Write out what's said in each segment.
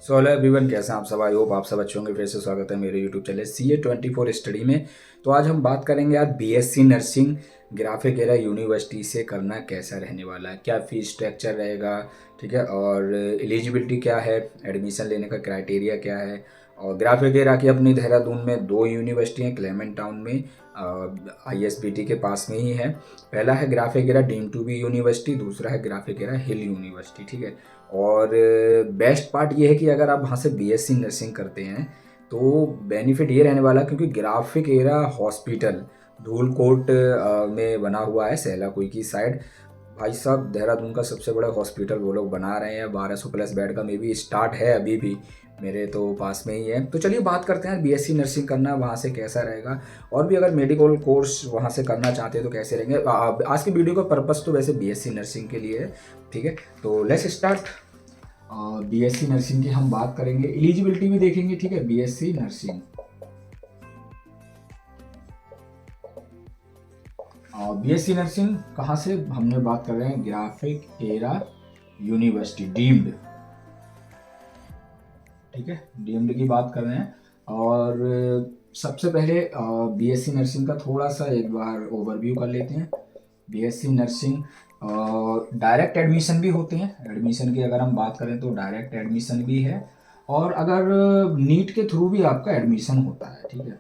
So hello everyone, कैसे हैं आप सब। आई होप आप सब अच्छे होंगे। फिर से स्वागत है मेरे यूट्यूब चैनल CA24 स्टडी में। तो आज हम बात करेंगे यार BSc nursing graphic Era university से करना कैसा रहने वाला है, क्या फीस स्ट्रक्चर रहेगा, ठीक है, और एलिजिबिलिटी क्या है, एडमिशन लेने का क्राइटेरिया क्या है। और ग्राफिक एरा की अपनी देहरादून में दो यूनिवर्सिटी हैं, क्लेमेंट टाउन में ISBT के पास में ही है। पहला है Graphic Era deem to be university, दूसरा है ग्राफिक एरा हिल यूनिवर्सिटी, ठीक है। और बेस्ट पार्ट ये है कि अगर आप वहाँ से BSc नर्सिंग करते हैं तो बेनिफिट ये रहने वाला, क्योंकि ग्राफिक एरा हॉस्पिटल धूलकोट में बना हुआ है, सेला कोई की साइड। भाई साहब, देहरादून का सबसे बड़ा हॉस्पिटल वो लोग बना रहे हैं, 1200 प्लस बेड का मे बी स्टार्ट है अभी भी, मेरे तो पास में ही है। तो चलिए बात करते हैं BSc नर्सिंग करना वहाँ से कैसा रहेगा, और भी अगर मेडिकल कोर्स वहाँ से करना चाहते हैं तो कैसे रहेंगे। आज की वीडियो का पर्पस तो वैसे BSc नर्सिंग के लिए है, ठीक है। तो लेट्स स्टार्ट। BSc नर्सिंग की हम बात करेंगे, एलिजिबिलिटी भी देखेंगे, ठीक है। BSc नर्सिंग BSc नर्सिंग कहाँ से हमने बात कर रहे हैं, ग्राफिक एरा यूनिवर्सिटी डीम्ड, ठीक है, डीएमडी की बात कर रहे हैं। और सबसे पहले BSc नर्सिंग का थोड़ा सा एक बार ओवरव्यू कर लेते हैं। BSc नर्सिंग डायरेक्ट एडमिशन भी होते हैं। एडमिशन की अगर हम बात करें तो डायरेक्ट एडमिशन भी है, और अगर नीट के थ्रू भी आपका एडमिशन होता है, ठीक है।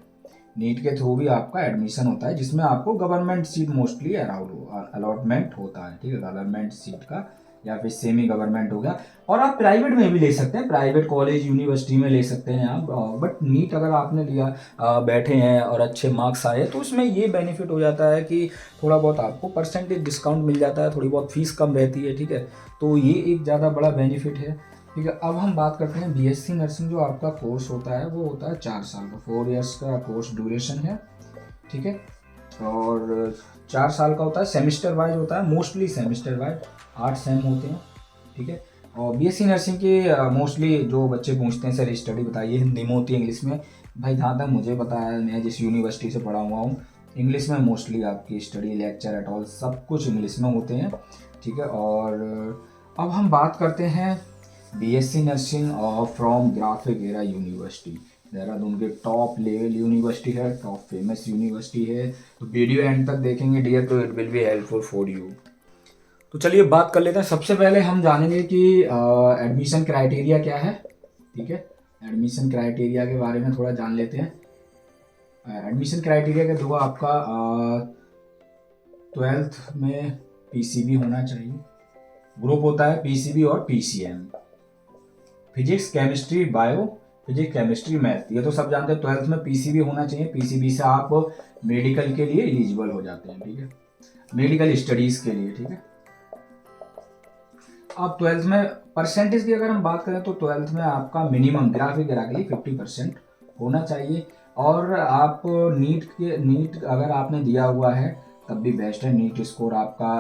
नीट के थ्रू भी आपका एडमिशन होता है, जिसमें आपको गवर्नमेंट सीट मोस्टली अलॉटमेंट होता है, ठीक है, गवर्नमेंट सीट का, या फिर सेमी गवर्नमेंट हो गया। और आप प्राइवेट में भी ले सकते हैं, प्राइवेट कॉलेज यूनिवर्सिटी में ले सकते हैं आप। बट नीट अगर आपने लिया, बैठे हैं और अच्छे मार्क्स आए, तो उसमें ये बेनिफिट हो जाता है कि थोड़ा बहुत आपको परसेंटेज डिस्काउंट मिल जाता है, थोड़ी बहुत फीस कम रहती है, ठीक है। तो ये एक ज़्यादा बड़ा बेनिफिट है, ठीक है। अब हम बात करते हैं BSc नर्सिंग जो आपका कोर्स होता है वो होता है 4 साल का, 4 इयर्स का कोर्स ड्यूरेशन है, ठीक है। और 4 साल का होता है, सेमिस्टर वाइज होता है, मोस्टली सेमिस्टर वाइज 8 सेम होते हैं, ठीक है। और BSc नर्सिंग के मोस्टली जो बच्चे पूछते हैं सर स्टडी बताइए, हिंदी में होती है, इंग्लिश में। भाई जहाँ तक मुझे पता है, मैं जिस यूनिवर्सिटी से पढ़ा हुआ हूँ, इंग्लिश में मोस्टली आपकी स्टडी, लेक्चर एट ऑल सब कुछ इंग्लिश में होते हैं, ठीक है। और अब हम बात करते हैं BSc नर्सिंग और from graphic Era university, Dehradun के टॉप लेवल यूनिवर्सिटी है, टॉप फेमस यूनिवर्सिटी है। तो वीडियो एंड तक देखेंगे डियर, तो it will be helpful for you. तो चलिए बात कर लेते हैं। सबसे पहले हम जानेंगे कि एडमिशन क्राइटेरिया क्या है, ठीक है। एडमिशन क्राइटेरिया के बारे में थोड़ा जान लेते हैं। एडमिशन क्राइटेरिया के थ्रू आपका 12th में PCB होना चाहिए। ग्रुप होता है PCB और PCM, physics chemistry bio, physics chemistry math, ये तो सब जानते हैं। 12th में PCB होना चाहिए, PCB से आप मेडिकल के लिए एलिजिबल हो जाते हैं, ठीक है, मेडिकल स्टडीज के लिए, ठीक है। अब 12th में परसेंटेज की अगर हम बात करें तो 12th में आपका मिनिमम ग्राफिक एरा के लिए 50% होना चाहिए। और आप नीट अगर आपने दिया हुआ है तब भी बेस्ट है। नीट स्कोर आपका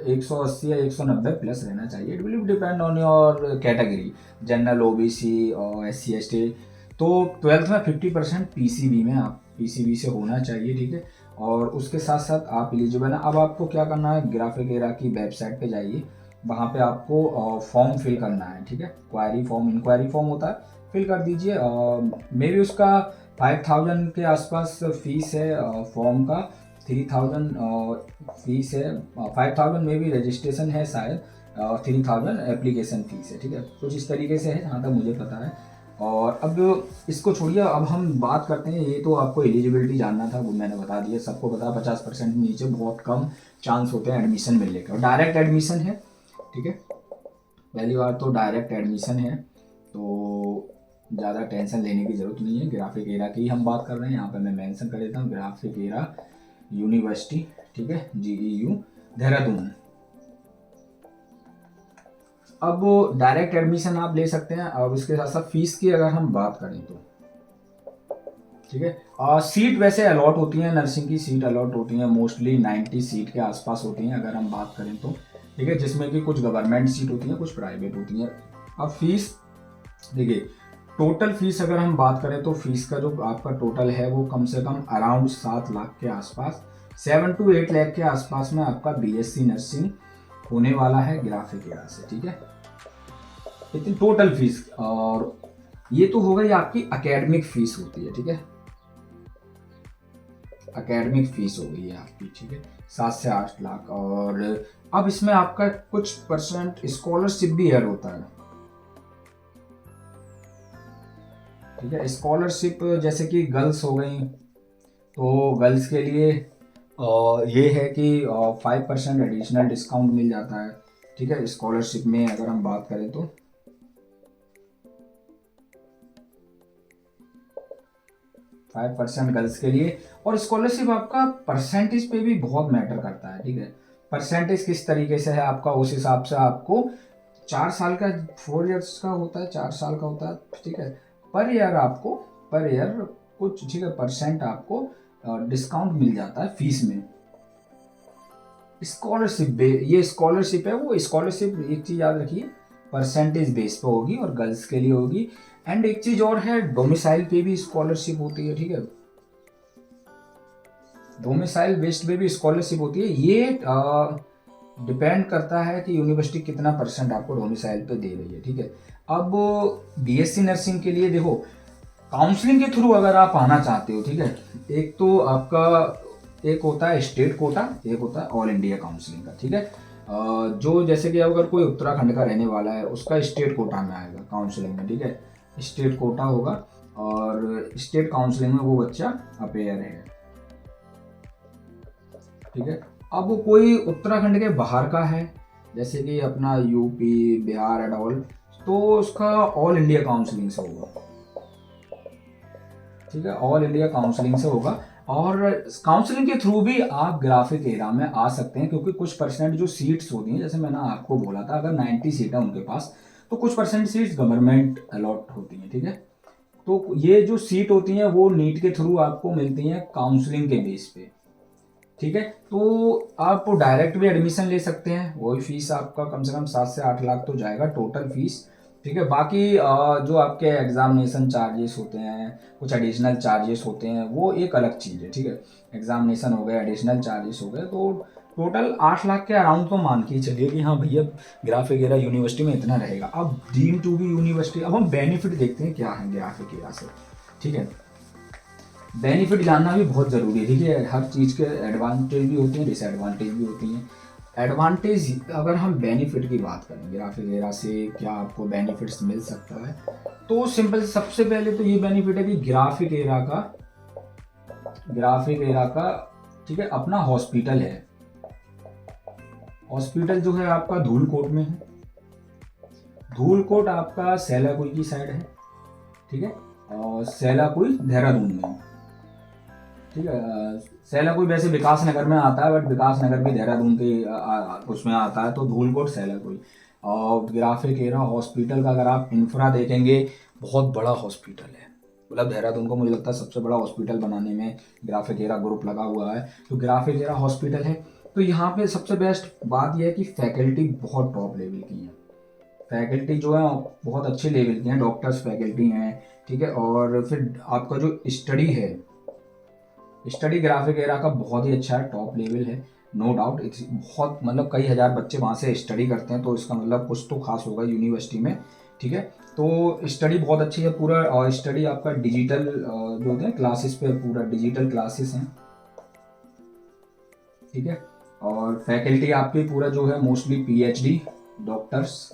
180 या 190 प्लस रहना चाहिए। It will depend on your category, general, OBC और SC ST। तो 12th में 50% PCB में आप PCB से होना चाहिए, ठीक है। और उसके साथ साथ आप एलिजिबल हैं। अब आपको क्या करना है, ग्राफिक एरा की वेबसाइट पे जाइए, वहाँ पे आपको फॉर्म फिल करना है, ठीक है। इंक्वायरी फॉर्म होता है, फिल कर दीजिए। मे बी उसका 5000 के आसपास फीस है फॉर्म का, 3000 फीस है, 5000 में भी रजिस्ट्रेशन है शायद, 3000 एप्लीकेशन फीस है, ठीक है। कुछ इस तरीके से है जहाँ तक मुझे पता है। और अब इसको छोड़िए, अब हम बात करते हैं, ये तो आपको एलिजिबिलिटी जानना था, वो मैंने बता दिया, सबको पता, 50% नीचे बहुत कम चांस होते हैं एडमिशन मिलने के। और डायरेक्ट एडमिशन है, ठीक है, पहली बार तो डायरेक्ट एडमिशन है, तो ज़्यादा टेंशन लेने की ज़रूरत नहीं है। ग्राफिक एरा की हम बात कर रहे हैं, यहाँ पे मैं मेंशन कर देता हूँ, ग्राफिक एरा यूनिवर्सिटी, ठीक है, GEU देहरादून। अब डायरेक्ट एडमिशन आप ले सकते हैं। अब इसके साथ साथ फीस की अगर हम बात करें तो, ठीक है, सीट वैसे अलॉट होती हैं, नर्सिंग की सीट अलॉट होती हैं मोस्टली 90 सीट के आसपास होती हैं अगर हम बात करें तो, ठीक है, जिसमें कि कुछ गवर्नमेंट सीट होती हैं, कुछ प्राइवेट होती हैं। अब फीस देखिए, टोटल फीस अगर हम बात करें तो फीस का जो आपका टोटल है वो कम से कम अराउंड 7 लाख के आसपास, 7 to 8 लाख के आसपास में आपका BSc नर्सिंग होने वाला है ग्राफिक एरा से, ठीक है। इतनी टोटल फीस। और ये तो हो गई आपकी एकेडमिक फीस होती है, ठीक है, एकेडमिक फीस हो गई है आपकी, ठीक है, 7 से 8 लाख। और अब इसमें आपका कुछ परसेंट स्कॉलरशिप भी ऐड होता है, ठीक है। स्कॉलरशिप जैसे कि गर्ल्स हो गई, तो गर्ल्स के लिए ये है कि 5% एडिशनल डिस्काउंट मिल जाता है, ठीक है, स्कॉलरशिप में अगर हम बात करें तो 5% गर्ल्स के लिए। और स्कॉलरशिप आपका परसेंटेज पे भी बहुत मैटर करता है, ठीक है। परसेंटेज किस तरीके से है आपका, उस हिसाब से आपको 4 साल का, 4 इयर्स का होता है, 4 साल का होता है, ठीक है। पर ईयर आपको, पर ईयर कुछ, ठीक है, परसेंट आपको डिस्काउंट मिल जाता है फीस में। स्कॉलरशिप ये स्कॉलरशिप है, वो स्कॉलरशिप एक चीज याद रखिए, परसेंटेज बेस पे होगी और गर्ल्स के लिए होगी। एंड एक चीज और है, डोमिसाइल पे भी स्कॉलरशिप होती है, ठीक है, डोमिसाइल बेस्ड पे भी स्कॉलरशिप होती है। ये डिपेंड करता है कि यूनिवर्सिटी कितना परसेंट आपको डोमिसाइल पे दे रही है, ठीक है। अब बीएससी नर्सिंग के लिए देखो, काउंसलिंग के थ्रू अगर आप आना चाहते हो, ठीक है, एक तो आपका एक होता है स्टेट कोटा, एक होता है ऑल इंडिया काउंसलिंग का, ठीक है। जो जैसे कि अगर कोई उत्तराखंड का रहने वाला है, उसका स्टेट कोटा में आएगा काउंसलिंग में, ठीक है, स्टेट कोटा होगा और स्टेट काउंसलिंग में वो बच्चा अपेयर है, ठीक है। अब वो कोई उत्तराखंड के बाहर का है, जैसे कि अपना यूपी, बिहार एंड ऑल, तो उसका ऑल इंडिया काउंसलिंग से होगा, ठीक है, ऑल इंडिया काउंसलिंग से होगा। और काउंसलिंग के थ्रू भी आप ग्राफिक एरा में आ सकते हैं, क्योंकि कुछ परसेंट जो सीट्स होती हैं, जैसे मैंने आपको बोला था, अगर 90 सीट है उनके पास, तो कुछ परसेंट सीट्स गवर्नमेंट अलॉट होती हैं, ठीक है। तो ये जो सीट होती हैं वो नीट के थ्रू आपको मिलती हैं काउंसलिंग के बेस पे, ठीक है। तो आप डायरेक्ट भी एडमिशन ले सकते हैं, वही फीस आपका कम से कम 7 से 8 लाख तो जाएगा टोटल फीस, ठीक है। बाकी जो आपके एग्जामिनेशन चार्जेस होते हैं, कुछ एडिशनल चार्जेस होते हैं, वो एक अलग चीज़ है, ठीक है। एग्जामिनेशन हो गए, एडिशनल चार्जेस हो गए, तो टोटल 8 लाख के अराउंड तो मान के ही चलिए कि हाँ भैया ग्राफिक एरा यूनिवर्सिटी में इतना रहेगा। अब डीम टू बी यूनिवर्सिटी, अब हम बेनिफिट देखते हैं क्या है ग्राफिक एरा से, ठीक है। बेनिफिट जानना भी बहुत ज़रूरी है, ठीक है। हर चीज़ के एडवांटेज भी होते हैं, डिसएडवांटेज भी होती हैं। एडवांटेज, अगर हम बेनिफिट की बात करें, ग्राफिक एरा से क्या आपको बेनिफिट्स मिल सकता है, तो सिंपल, सबसे पहले तो ये बेनिफिट है कि ग्राफिक एरा का, ठीक है, अपना हॉस्पिटल है। हॉस्पिटल जो है आपका धूलकोट में है, धूलकोट आपका सेलाकुई की साइड है, ठीक है, और सेलाकुई देहरादून में है, ठीक है। सेलाकुई वैसे विकास नगर में आता है, बट विकास नगर भी देहरादून के उसमें आता है, तो धूलकोट सेलाकुई। और ग्राफिक एरा हॉस्पिटल का अगर आप इंफ्रा देखेंगे, बहुत बड़ा हॉस्पिटल है, मतलब देहरादून को मुझे लगता है सबसे बड़ा हॉस्पिटल बनाने में ग्राफिक एरा ग्रुप लगा हुआ है, तो ग्राफिक एरा हॉस्पिटल है। तो यहाँ पे सबसे बेस्ट बात यह है कि फैकल्टी बहुत टॉप लेवल की है, फैकल्टी जो है बहुत अच्छे लेवल की हैं, डॉक्टर्स फैकल्टी हैं, ठीक है। और फिर आपका जो स्टडी है, स्टडी ग्राफिक एरा का बहुत ही अच्छा है, टॉप लेवल है, नो डाउट। बहुत मतलब कई हजार बच्चे वहाँ से स्टडी करते हैं, तो इसका मतलब कुछ तो खास होगा यूनिवर्सिटी में, ठीक है। तो स्टडी बहुत अच्छी है पूरा, और स्टडी आपका डिजिटल जो होते हैं क्लासेस पे, पूरा डिजिटल क्लासेस हैं, ठीक है। और फैकल्टी आपकी पूरा जो है मोस्टली पीएचडी डॉक्टर्स,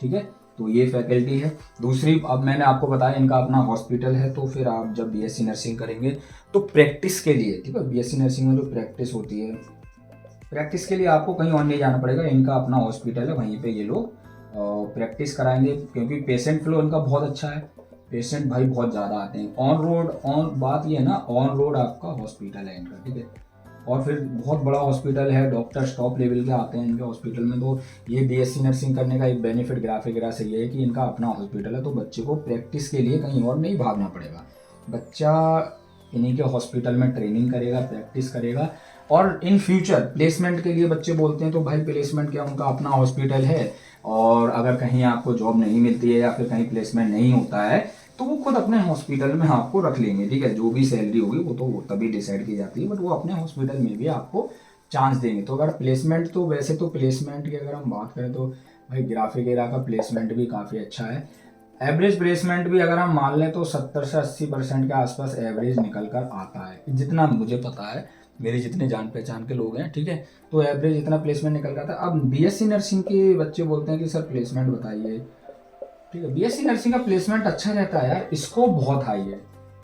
ठीक है। तो ये फैकल्टी है। दूसरी, अब मैंने आपको बताया इनका अपना हॉस्पिटल है, तो फिर आप जब बीएससी नर्सिंग करेंगे तो प्रैक्टिस के लिए, ठीक है, बीएससी नर्सिंग में जो प्रैक्टिस होती है, प्रैक्टिस के लिए आपको कहीं और नहीं जाना पड़ेगा, इनका अपना हॉस्पिटल है, वहीं पे ये लोग प्रैक्टिस कराएंगे, क्योंकि पेशेंट फ्लो इनका बहुत अच्छा है, पेशेंट भाई बहुत ज़्यादा आते हैं ऑन रोड। ऑन बात ये है ना, ऑन रोड आपका हॉस्पिटल है इनका, ठीक है। और फिर बहुत बड़ा हॉस्पिटल है, डॉक्टर्स टॉप लेवल के आते हैं इनके हॉस्पिटल में। तो ये बीएससी नर्सिंग करने का एक बेनिफिट ग्राफिक एरा से ये है कि इनका अपना हॉस्पिटल है, तो बच्चे को प्रैक्टिस के लिए कहीं और नहीं भागना पड़ेगा, बच्चा इन्हीं के हॉस्पिटल में ट्रेनिंग करेगा, प्रैक्टिस करेगा। और इन फ्यूचर प्लेसमेंट के लिए बच्चे बोलते हैं, तो भाई प्लेसमेंट क्या, उनका अपना हॉस्पिटल है, और अगर कहीं आपको जॉब नहीं मिलती है या फिर कहीं प्लेसमेंट नहीं होता है, तो वो खुद अपने हॉस्पिटल में आपको रख लेंगे, ठीक है। जो भी सैलरी होगी वो तो तभी डिसाइड की जाती है, बट वो अपने हॉस्पिटल में भी आपको चांस देंगे। तो अगर प्लेसमेंट, तो वैसे तो प्लेसमेंट की अगर हम बात करें तो भाई ग्राफिक एरा का प्लेसमेंट भी काफ़ी अच्छा है। एवरेज प्लेसमेंट भी अगर हम मान लें तो 70 से 80% के आसपास एवरेज निकल कर आता है, जितना मुझे पता है, मेरे जितने जान पहचान के लोग हैं, ठीक है, तो एवरेज इतना प्लेसमेंट निकल कर आता है। अब बीएससी नर्सिंग के बच्चे बोलते हैं कि सर प्लेसमेंट बताइए, ठीक है, बीएससी नर्सिंग का प्लेसमेंट अच्छा रहता है यार, स्कोप बहुत हाई है,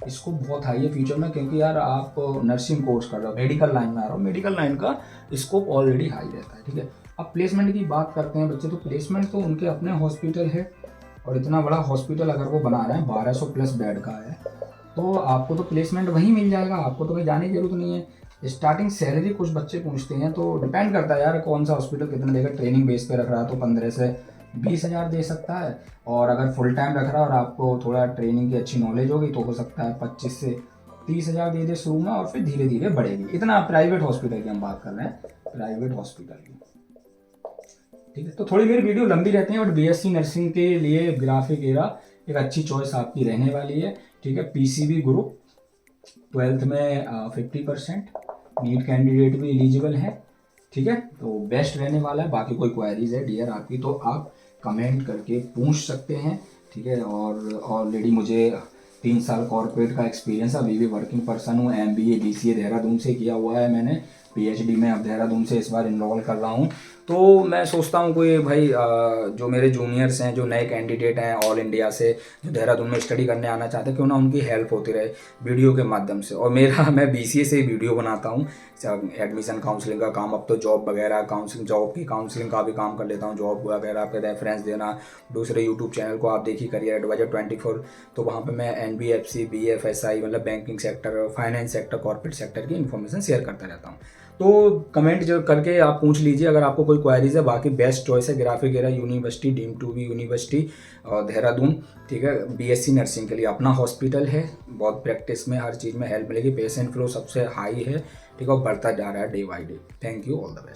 स्कोप बहुत हाई है फ्यूचर में, क्योंकि यार आप नर्सिंग कोर्स कर रहे हो, मेडिकल लाइन में आ रहे हो, मेडिकल लाइन का स्कोप ऑलरेडी हाई रहता है, ठीक है। अब प्लेसमेंट की बात करते हैं बच्चे, तो प्लेसमेंट तो उनके अपने हॉस्पिटल है, और इतना बड़ा हॉस्पिटल अगर वो बना रहे हैं 1200 प्लस बेड का है, तो आपको तो प्लेसमेंट वहीं मिल जाएगा, आपको तो कहीं जाने की जरूरत नहीं है। स्टार्टिंग सैलरी कुछ बच्चे पूछते हैं, तो डिपेंड करता है यार कौन सा हॉस्पिटल कितना देगा। ट्रेनिंग बेस पे रख रहा है तो 15 से 20 हज़ार दे सकता है, और अगर फुल टाइम रख रहा है और आपको थोड़ा ट्रेनिंग की अच्छी नॉलेज होगी तो हो सकता है 25 से 30 हज़ार दे दे शुरू में, और फिर धीरे धीरे बढ़ेगी। इतना प्राइवेट हॉस्पिटल की हम बात कर रहे हैं, प्राइवेट हॉस्पिटल की, ठीक है। तो थोड़ी मेरी वीडियो लंबी रहती है, बट बीएससी नर्सिंग के लिए ग्राफिक एरा एक अच्छी चॉइस आपकी रहने वाली है, ठीक है। पीसीबी ग्रुप 12th में 50%, नीट कैंडिडेट भी एलिजिबल है, ठीक है, तो बेस्ट रहने वाला है। बाकी कोई क्वेरीज है डियर आपकी तो आप कमेंट करके पूछ सकते हैं, ठीक है। और ऑलरेडी मुझे 3 साल कॉर्पोरेट का एक्सपीरियंस है, अभी भी वर्किंग पर्सन हूँ। MBA BCA देहरादून से किया हुआ है मैंने, PhD में अब देहरादून से इस बार इनरोल कर रहा हूँ। तो मैं सोचता हूँ कोई भाई जो मेरे जूनियर्स हैं, जो नए कैंडिडेट हैं ऑल इंडिया से, जो देहरादून में स्टडी करने आना चाहते हैं, क्यों ना उनकी हेल्प होती रहे वीडियो के माध्यम से। और मैं BCA से ही वीडियो बनाता हूँ, एडमिशन काउंसलिंग का काम, अब तो जॉब वगैरह काउंसलिंग, जॉब की काउंसलिंग का भी काम कर लेता हूँ, जॉब वगैरह आपके रेफरेंस देना। दूसरे यूट्यूब चैनल को आप देखिए, करियर एडवाइजर 24, तो वहाँ पे मैं NBFC BFSI मतलब banking sector, finance sector, corporate sector की इन्फॉर्मेशन शेयर करता रहता हूँ। तो कमेंट जो करके आप पूछ लीजिए अगर आपको कोई क्वेरीज है। बाकी बेस्ट चॉइस है Graphic Era University, deemed to be university Dehradun, ठीक है। BSc नर्सिंग के लिए अपना हॉस्पिटल है, बहुत प्रैक्टिस में हर चीज़ में हेल्प मिलेगी, पेशेंट फ्लो सबसे हाई है, ठीक है, और बढ़ता जा रहा है day by day. Thank you, all the best.